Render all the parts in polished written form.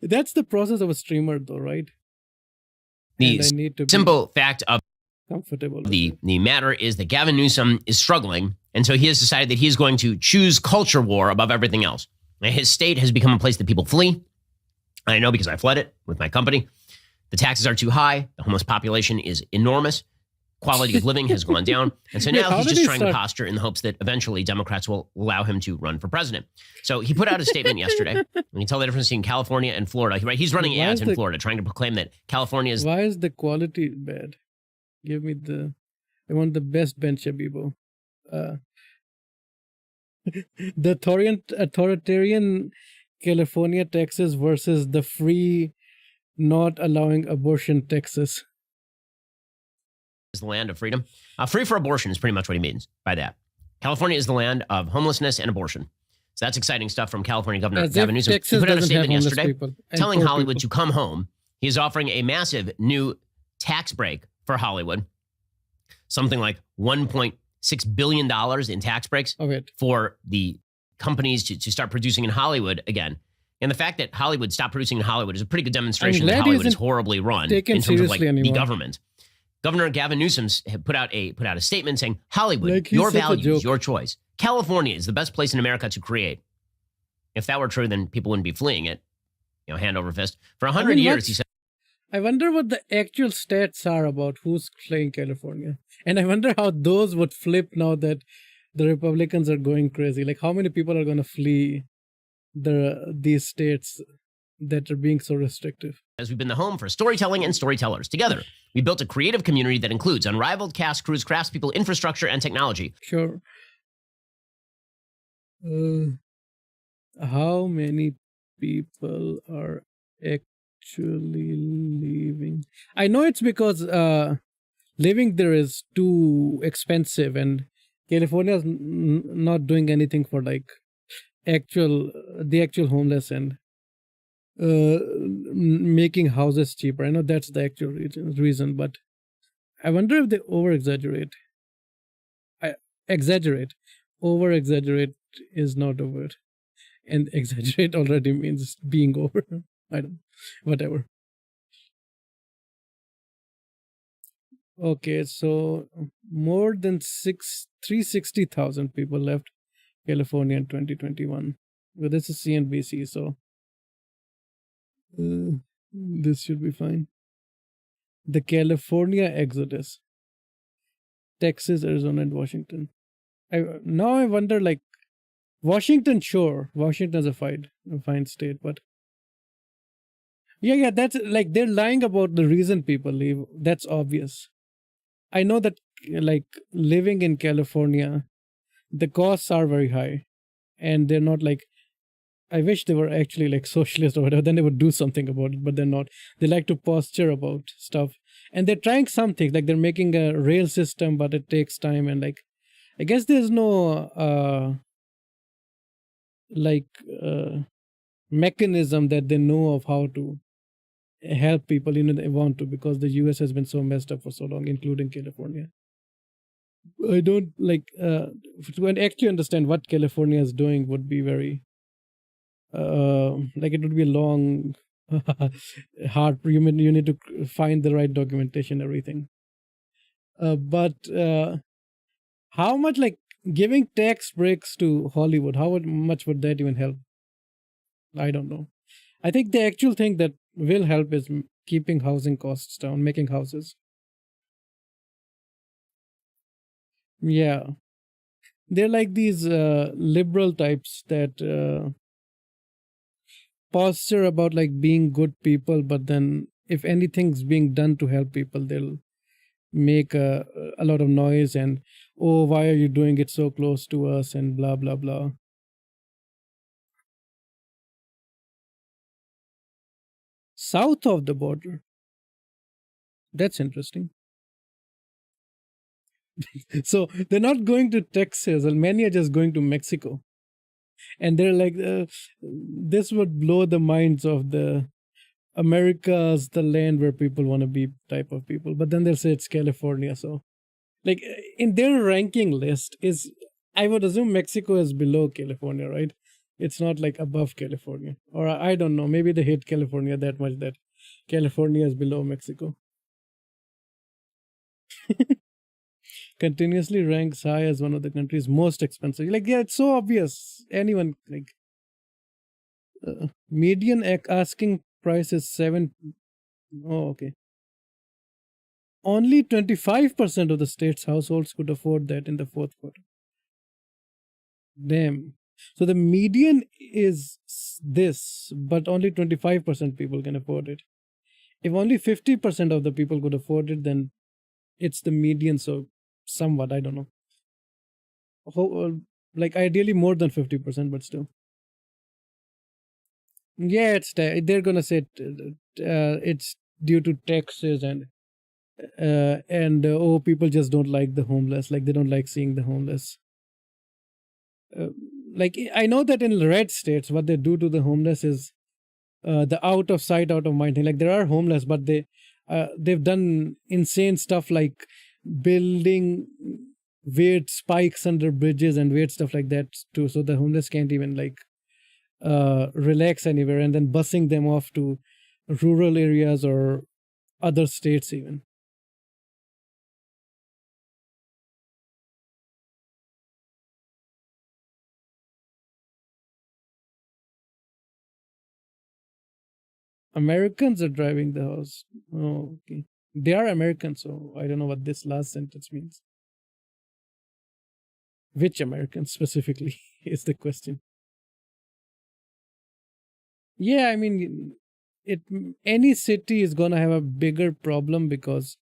That's the process of a streamer, though, right? The And I need to be simple fact of comfortable with the it. matter is that Gavin Newsom is struggling, and so he has decided that he is going to choose culture war above everything else. Now, his state has become a place that people flee. I know because I fled it with my company. The taxes are too high. The homeless population is enormous. Quality of living has gone down. And so now he's just trying to posture in the hopes that eventually Democrats will allow him to run for president. So he put out a statement yesterday. You can tell the difference between California and Florida. Right? He's running ads in Florida trying to proclaim that California is... Why is the quality bad? Give me I want the best Ben Shabibo. The authoritarian California Texas versus the free, not allowing abortion Texas. Is the land of freedom. Free for abortion is pretty much what he means by that. California is the land of homelessness and abortion. So that's exciting stuff from California Governor Gavin Newsom. He put out a statement yesterday telling Hollywood to come home. He's offering a massive new tax break for Hollywood. Something like $1.6 billion in tax breaks for the companies to start producing in Hollywood again. And the fact that Hollywood stopped producing in Hollywood is a pretty good demonstration that Hollywood is horribly run in terms of like the government. Governor Gavin Newsom put out a statement saying, Hollywood, like your values, your choice. California is the best place in America to create. If that were true, then people wouldn't be fleeing it, hand over fist. For 100 years, he said. I wonder what the actual stats are about who's fleeing California. And I wonder how those would flip now that the Republicans are going crazy. Like how many people are going to flee these states that are being so restrictive? As we've been the home for storytelling and storytellers. Together, we built a creative community that includes unrivaled cast, crews, craftspeople, infrastructure, and technology. Sure. How many people are actually leaving? I know it's because living there is too expensive, and California is not doing anything for like the actual homeless and making houses cheaper. I know that's the actual reason, but I wonder if they over-exaggerate. Over-exaggerate is not over. And exaggerate already means being over. I don't know. Whatever. Okay, so more than 360,000 people left California in 2021. Well, this is CNBC, so this should be fine. The California exodus. Texas, Arizona, and Washington. Now I wonder, like, Washington, sure. Washington's a fine state, but yeah, that's like they're lying about the reason people leave. That's obvious. I know that, like, living in California, the costs are very high, and they're not like. I wish they were actually like socialist or whatever. Then they would do something about it, but they're not. They like to posture about stuff, and they're trying something. Like they're making a rail system, but it takes time, and like, I guess there's no mechanism that they know of how to help people. They want to, because the US has been so messed up for so long, including California. I don't like to actually understand what California is doing would be very like it would be a long hard. You need to find the right documentation, everything. But how much, like, giving tax breaks to Hollywood, how much would that even help? I don't know. I think the actual thing that will help is keeping housing costs down, making houses. Yeah. They're like these liberal types that posture about like being good people, but then if anything's being done to help people, they'll make a lot of noise and, oh, why are you doing it so close to us, and blah blah blah. South of the border, that's interesting. So they're not going to Texas, and many are just going to Mexico, and they're like, this would blow the minds of the America's the land where people want to be type of people. But then they'll say it's California. So like in their ranking list is, I would assume Mexico is below California, right? It's not like above California. Or I don't know. Maybe they hate California that much that California is below Mexico. Continuously ranks high as one of the country's most expensive. Like, yeah, it's so obvious. Anyone, like, median asking price is 7. Oh, okay. Only 25% of the state's households could afford that in the fourth quarter. Damn. So the median is this, but only 25% people can afford it. If only 50% of the people could afford it, then it's the median. So somewhat, I don't know. Like ideally more than 50%, but still. Yeah, they're gonna say it's due to taxes and people just don't like the homeless. Like they don't like seeing the homeless. Like I know that in red states, what they do to the homeless is the out of sight, out of mind thing. Like there are homeless, but they've done insane stuff like building weird spikes under bridges and weird stuff like that too. So the homeless can't even like relax anywhere, and then busing them off to rural areas or other states even. Americans are driving the house. Oh, okay. They are Americans, so I don't know what this last sentence means. Which Americans specifically is the question. Yeah, I mean, any city is gonna have a bigger problem because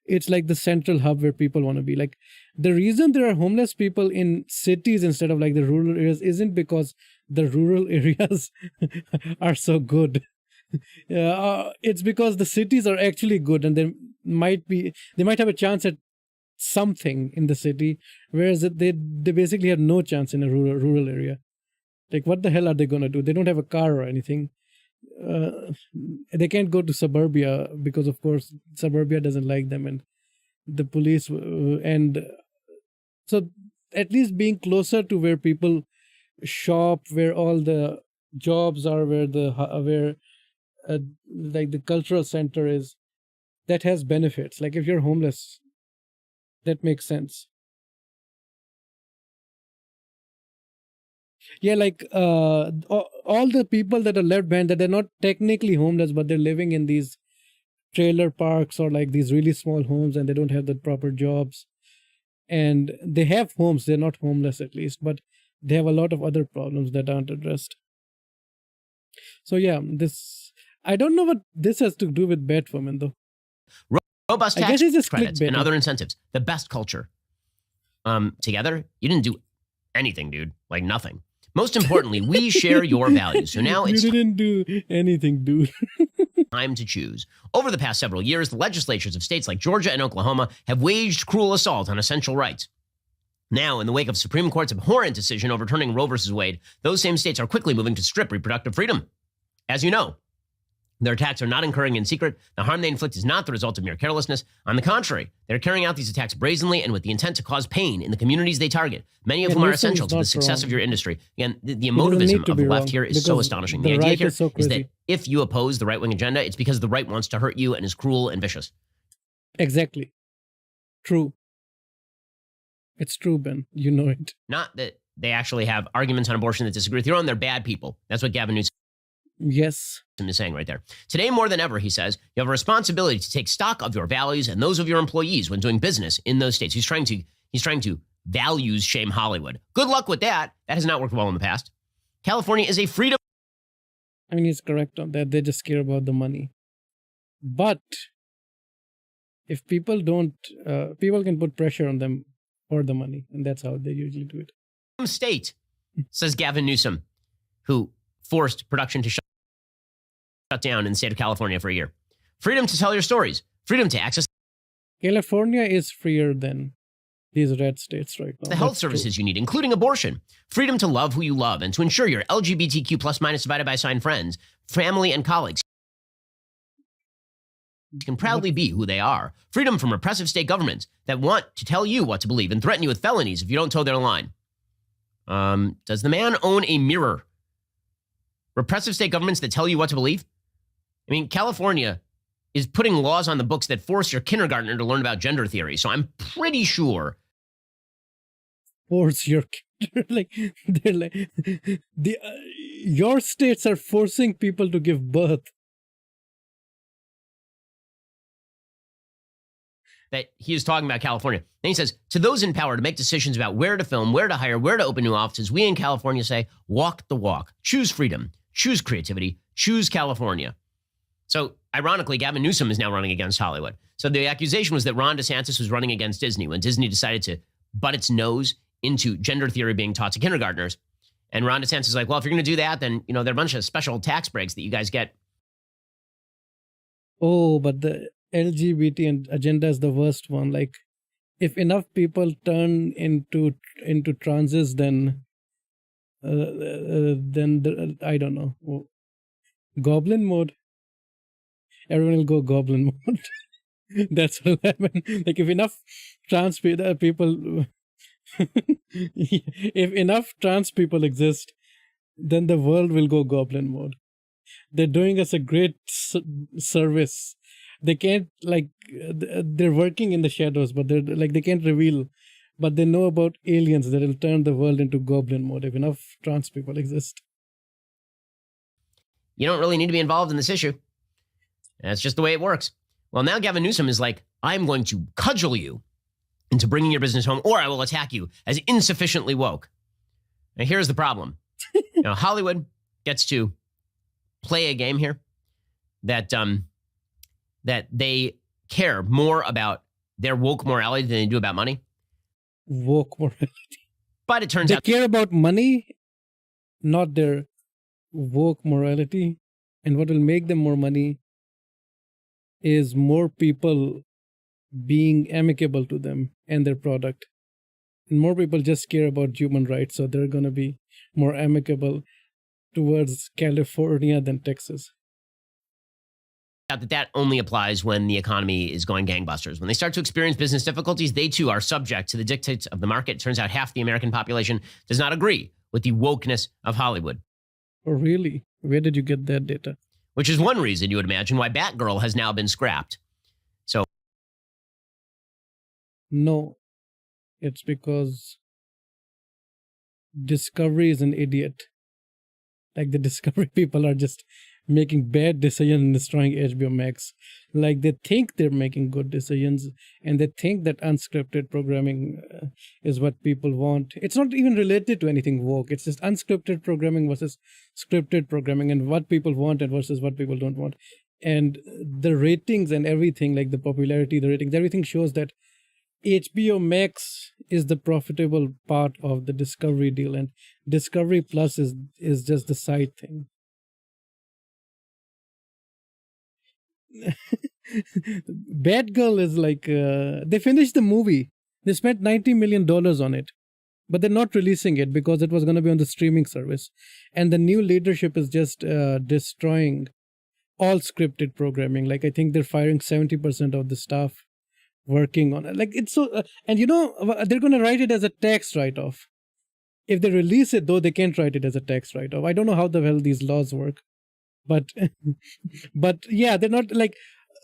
it's like the central hub where people want to be. Like the reason there are homeless people in cities instead of like the rural areas isn't because the rural areas are so good. It's because the cities are actually good, and they might have a chance at something in the city, whereas they basically have no chance in a rural area. Like what the hell are they gonna do? They don't have a car or anything. They can't go to suburbia because of course suburbia doesn't like them, and the police and so at least being closer to where people shop, where all the jobs are, where like the cultural center is, that has benefits. Like if you're homeless, that makes sense. Yeah, like all the people that are left behind, that they're not technically homeless, but they're living in these trailer parks or like these really small homes, and they don't have the proper jobs, and they have homes. They're not homeless at least, but they have a lot of other problems that aren't addressed. So yeah, I don't know what this has to do with bad women though. Robust tax credits and other incentives. The best culture. Together, you didn't do anything, dude. Like nothing. Most importantly, we share your values. So now it's... You didn't do anything, dude. time to choose. Over the past several years, the legislatures of states like Georgia and Oklahoma have waged cruel assault on essential rights. Now, in the wake of Supreme Court's abhorrent decision overturning Roe v. Wade, those same states are quickly moving to strip reproductive freedom. As you know, their attacks are not occurring in secret. The harm they inflict is not the result of mere carelessness. On the contrary, they're carrying out these attacks brazenly and with the intent to cause pain in the communities they target, many of whom are essential to the success of your industry. Again, the emotivism of the left here is so astonishing. The idea here is that if you oppose the right-wing agenda, it's because the right wants to hurt you and is cruel and vicious. Exactly. True. It's true, Ben. You know it. Not that they actually have arguments on abortion that disagree with your own. They're bad people. That's what Gavin Newsom is saying right there. Today, more than ever, he says, you have a responsibility to take stock of your values and those of your employees when doing business in those states. He's trying to values shame Hollywood. Good luck with that. That has not worked well in the past. California is a freedom. I mean, he's correct on that. They just care about the money. But if people don't, people can put pressure on them for the money, and that's how they usually do it. State, says Gavin Newsom, who forced production to shut down in the state of California for a year. Freedom to tell your stories. Freedom to access. California is freer than these red states right now. The health services you need, including abortion. Freedom to love who you love and to ensure your LGBTQ plus minus divided by sign friends, family, and colleagues can proudly be who they are. Freedom from repressive state governments that want to tell you what to believe and threaten you with felonies if you don't toe their line. Does the man own a mirror? Repressive state governments that tell you what to believe? I mean, California is putting laws on the books that force your kindergartner to learn about gender theory. So I'm pretty sure. Force your like they're like your states are forcing people to give birth. That he is talking about California. And he says, to those in power to make decisions about where to film, where to hire, where to open new offices, we in California say, walk the walk, choose freedom, choose creativity, choose California. So ironically, Gavin Newsom is now running against Hollywood. So the accusation was that Ron DeSantis was running against Disney when Disney decided to butt its nose into gender theory being taught to kindergartners. And Ron DeSantis is like, well, if you're going to do that, then, there are a bunch of special tax breaks that you guys get. Oh, but the LGBT agenda is the worst one. Like, if enough people turn into transes, then I don't know, goblin mode. Everyone will go goblin mode. That's what will happen. Like, if enough trans people, if enough trans people exist, then the world will go goblin mode. They're doing us a great service. They can't, like, they're working in the shadows, but they're like, they can't reveal, but they know about aliens that will turn the world into goblin mode if enough trans people exist. You don't really need to be involved in this issue. That's just the way it works. Well, now Gavin Newsom is like, I'm going to cudgel you into bringing your business home, or I will attack you as insufficiently woke. Now, here's the problem. Hollywood gets to play a game here that they care more about their woke morality than they do about money. Woke morality. But it turns out they care about money, not their woke morality. And what will make them more money is more people being amicable to them and their product. And more people just care about human rights, so they're going to be more amicable towards California than Texas. That only applies when the economy is going gangbusters. When they start to experience business difficulties, they too are subject to the dictates of the market. It turns out half the American population does not agree with the wokeness of Hollywood. Oh, really? Where did you get that data? Which is one reason, you would imagine, why Batgirl has now been scrapped. So, no, it's because Discovery is an idiot. Like, the Discovery people are just making bad decisions and destroying HBO Max. Like, they think they're making good decisions, and they think that unscripted programming is what people want. It's not even related to anything woke. It's just unscripted programming versus scripted programming, and what people want and versus what people don't want. And the ratings and everything, like the popularity, the ratings, everything shows that HBO Max is the profitable part of the Discovery deal, and Discovery Plus is just the side thing. Batgirl is like, they finished the movie. They spent $90 million on it, but they're not releasing it because it was going to be on the streaming service. And the new leadership is just destroying all scripted programming. Like, I think they're firing 70% of the staff working on it. Like, it's so, and they're going to write it as a tax write-off. If they release it, though, they can't write it as a tax write-off. I don't know how the hell these laws work. But yeah, they're not like,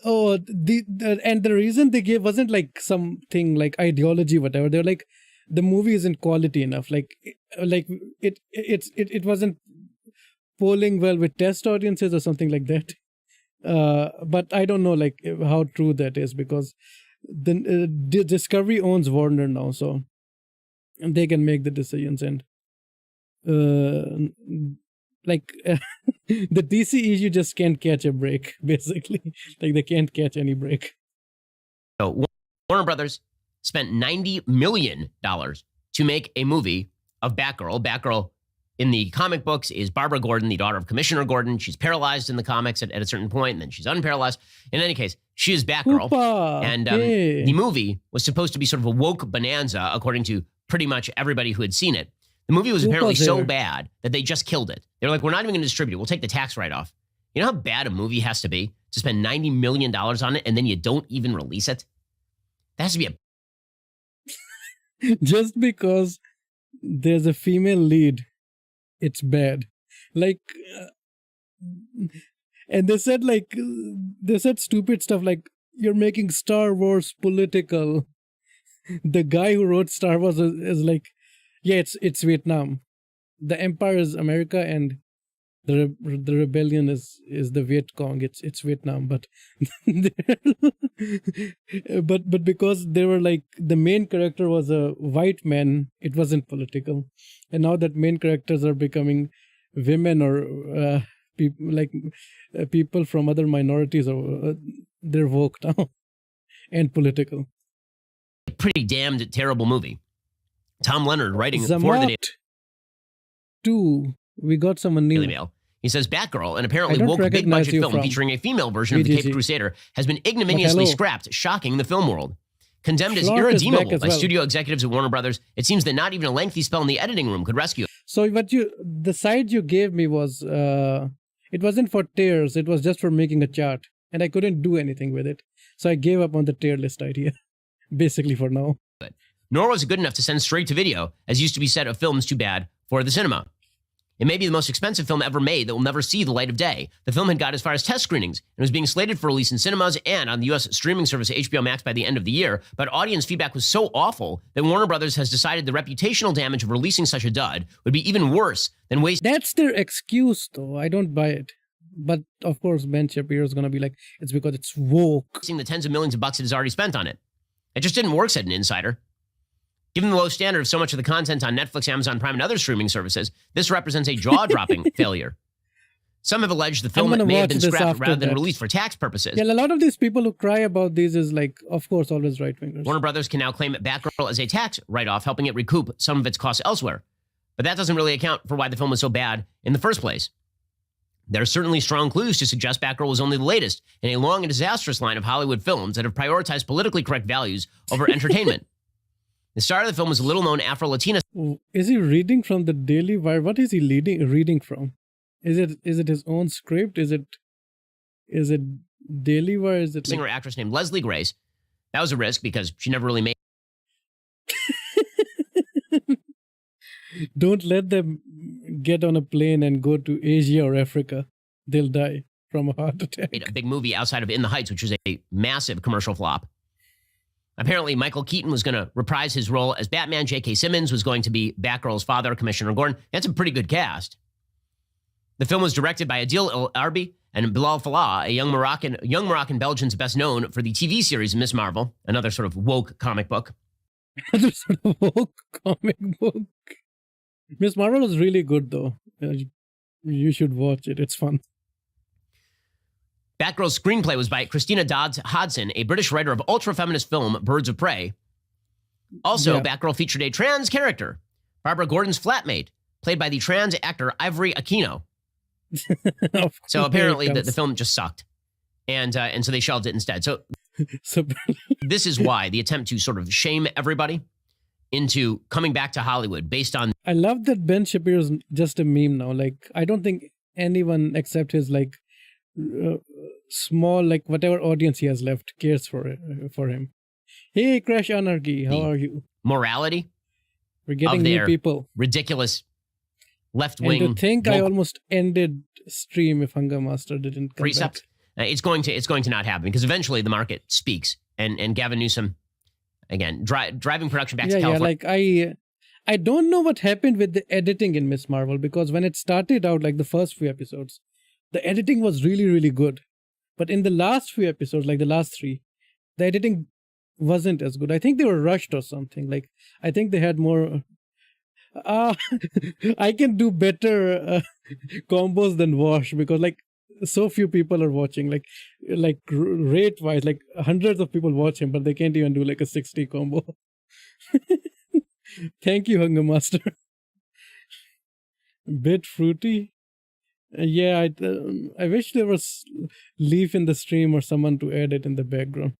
oh, and the reason they gave wasn't like something like ideology, whatever. They're like, the movie isn't quality enough. Like it wasn't polling well with test audiences or something like that. But I don't know like how true that is, because the Discovery owns Warner now, so they can make the decisions. And the DCEU just can't catch a break, basically. Like, they can't catch any break. So Warner Brothers spent $90 million to make a movie of Batgirl. Batgirl in the comic books is Barbara Gordon, the daughter of Commissioner Gordon. She's paralyzed in the comics at a certain point, and then she's unparalyzed. In any case, she is Batgirl. Oopa, and hey. The movie was supposed to be sort of a woke bonanza, according to pretty much everybody who had seen it. The movie was apparently so bad that they just killed it. They were like, we're not even going to distribute it. We'll take the tax write-off. You know how bad a movie has to be to spend $90 million on it and then you don't even release it? That has to be just because there's a female lead, it's bad. Like, and they said stupid stuff like, you're making Star Wars political. The guy who wrote Star Wars is like, yeah, it's Vietnam. The Empire is America, and the rebellion is the Viet Cong. It's Vietnam, but but because they were like, the main character was a white man, it wasn't political. And now that main characters are becoming women or people from other minorities, or they're woke now and political. Pretty damned terrible movie. Tom Leonard writing Zamat for the 2. We got someone new. Daily Mail. He says Batgirl, an apparently woke big budget film featuring a female version of the Caped Crusader, has been ignominiously scrapped, shocking the film world. Condemned as irredeemable by studio executives at Warner Brothers, it seems that not even a lengthy spell in the editing room could rescue it. So the side you gave me was, it wasn't for tiers, it was just for making a chart. And I couldn't do anything with it. So I gave up on the tier list idea, basically for now. Nor was it good enough to send straight to video, as used to be said of films too bad for the cinema. It may be the most expensive film ever made that will never see the light of day. The film had got as far as test screenings and was being slated for release in cinemas and on the U.S. streaming service HBO Max by the end of the year, but audience feedback was so awful that Warner Brothers has decided the reputational damage of releasing such a dud would be even worse than wasting... That's their excuse, though. I don't buy it. But, of course, Ben Shapiro is going to be like, it's because it's woke. ...the tens of millions of bucks it has already spent on it. It just didn't work, said an insider. Given the low standard of so much of the content on Netflix, Amazon Prime, and other streaming services, this represents a jaw-dropping failure. Some have alleged the film may have been scrapped rather than released for tax purposes. Yeah, a lot of these people who cry about these is like, of course, always right-wingers. Warner Brothers can now claim Batgirl as a tax write-off, helping it recoup some of its costs elsewhere. But that doesn't really account for why the film was so bad in the first place. There are certainly strong clues to suggest Batgirl was only the latest in a long and disastrous line of Hollywood films that have prioritized politically correct values over entertainment. The star of the film was a little-known Afro-Latina... Is he reading from the Daily Wire? What is he reading from? Is it his own script? Is it Daily Wire? Is it singer-actress named Leslie Grace? That was a risk because she never really made... Don't let them get on a plane and go to Asia or Africa. They'll die from a heart attack. A big movie outside of In the Heights, which was a massive commercial flop. Apparently, Michael Keaton was going to reprise his role as Batman. J.K. Simmons was going to be Batgirl's father, Commissioner Gordon. That's a pretty good cast. The film was directed by Adil El Arbi and Bilal Fallah, a young Moroccan Belgians best known for the TV series Miss Marvel, another sort of woke comic book. Another sort of woke comic book. Miss Marvel was really good, though. You should watch it. It's fun. Batgirl's screenplay was by Christina Dodds Hodson, a British writer of ultra-feminist film Birds of Prey. Also, Batgirl featured a trans character, Barbara Gordon's flatmate, played by the trans actor Ivory Aquino. So apparently the film just sucked. And so they shelved it instead. So this is why the attempt to sort of shame everybody into coming back to Hollywood based on... I love that Ben Shapiro's just a meme now. Like, I don't think anyone except his, like, small, like, whatever audience he has left cares for him. Hey, Crash Anarchy, how are you? Morality? We're getting new people. Ridiculous left-wing... And to think I almost ended stream if Hunger Master didn't come back. It's going to not happen because eventually the market speaks. And Gavin Newsom, again, driving production back to California. Yeah, like I don't know what happened with the editing in Miss Marvel, because when it started out, like the first few episodes, the editing was really, really good. But in the last few episodes, like the last 3, the editing wasn't as good. I think they were rushed or something. Like, I think they had more... I can do better combos than Wash, because like so few people are watching. Like rate-wise, like hundreds of people watch him, but they can't even do like a 60 combo. Thank you, Hunger Master. Bit fruity. Yeah, I wish there was Leaf in the stream or someone to add it in the background.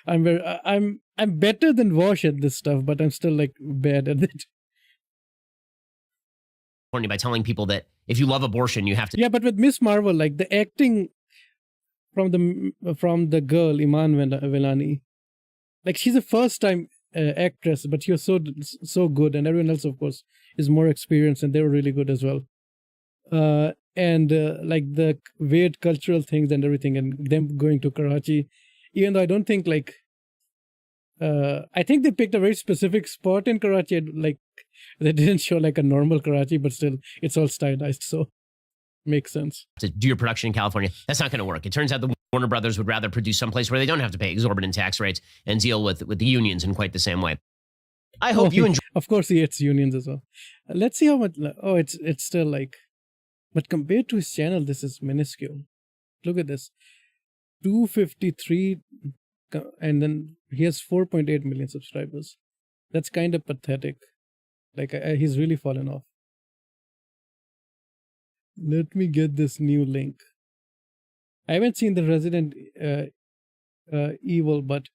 I'm better than Wash at this stuff, but I'm still like bad at it. By telling people that if you love abortion, you have to... Yeah, but with Miss Marvel, like the acting from the girl, Iman Vellani, like she's a first-time actress, but she was so good, and everyone else, of course, is more experienced, and they were really good as well. And like the weird cultural things and everything, and them going to Karachi, even though I don't think like I think they picked a very specific spot in Karachi. Like they didn't show like a normal Karachi, but still, it's all stylized, so makes sense. To do your production in California, that's not going to work. It turns out the Warner Brothers would rather produce someplace where they don't have to pay exorbitant tax rates and deal with the unions in quite the same way. I hope you enjoy. Of course, he hates unions as well. Let's see how much. Oh, it's still like, but compared to his channel, this is minuscule. Look at this, 253, and then he has 4.8 million subscribers. That's kind of pathetic. Like he's really fallen off. Let me get this new link. I haven't seen the Resident Evil, but